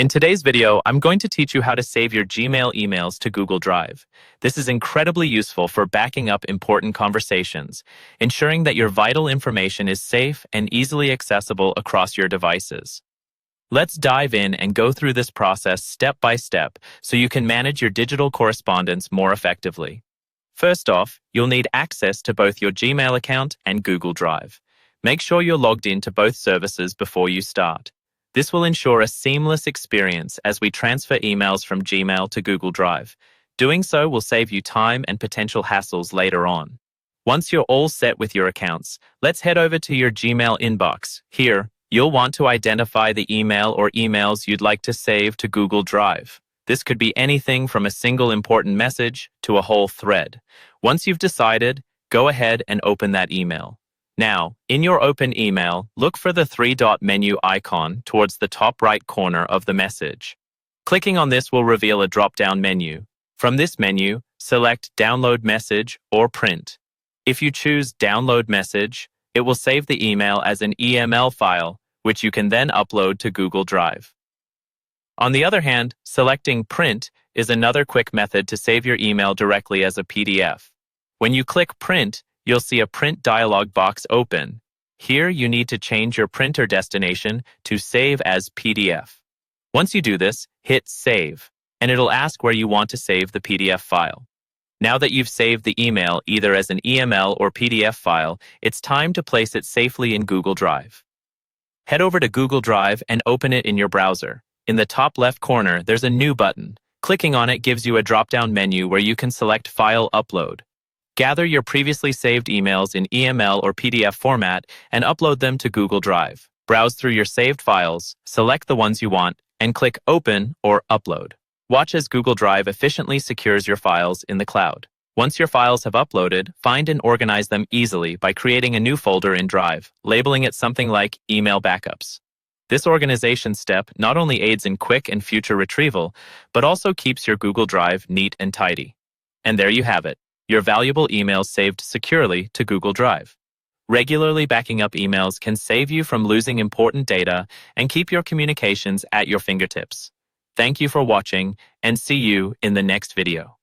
In today's video, I'm going to teach you how to save your Gmail emails to Google Drive. This is incredibly useful for backing up important conversations, ensuring that your vital information is safe and easily accessible across your devices. Let's dive in and go through this process step by step so you can manage your digital correspondence more effectively. First off, you'll need access to both your Gmail account and Google Drive. Make sure you're logged into both services before you start. This will ensure a seamless experience as we transfer emails from Gmail to Google Drive. Doing so will save you time and potential hassles later on. Once you're all set with your accounts, let's head over to your Gmail inbox. Here, you'll want to identify the email or emails you'd like to save to Google Drive. This could be anything from a single important message to a whole thread. Once you've decided, go ahead and open that email. Now, in your open email, look for the three-dot menu icon towards the top right corner of the message. Clicking on this will reveal a drop-down menu. From this menu, select Download Message or Print. If you choose Download Message, it will save the email as an EML file, which you can then upload to Google Drive. On the other hand, selecting Print is another quick method to save your email directly as a PDF. When you click Print, you'll see a print dialog box open. Here, you need to change your printer destination to Save as PDF. Once you do this, hit Save, and it'll ask where you want to save the PDF file. Now that you've saved the email either as an EML or PDF file, it's time to place it safely in Google Drive. Head over to Google Drive and open it in your browser. In the top left corner, there's a New button. Clicking on it gives you a drop-down menu where you can select File Upload. Gather your previously saved emails in EML or PDF format and upload them to Google Drive. Browse through your saved files, select the ones you want, and click Open or Upload. Watch as Google Drive efficiently secures your files in the cloud. Once your files have uploaded, find and organize them easily by creating a new folder in Drive, labeling it something like Email Backups. This organization step not only aids in quick and future retrieval, but also keeps your Google Drive neat and tidy. And there you have it. Your valuable emails saved securely to Google Drive. Regularly backing up emails can save you from losing important data and keep your communications at your fingertips. Thank you for watching, and see you in the next video.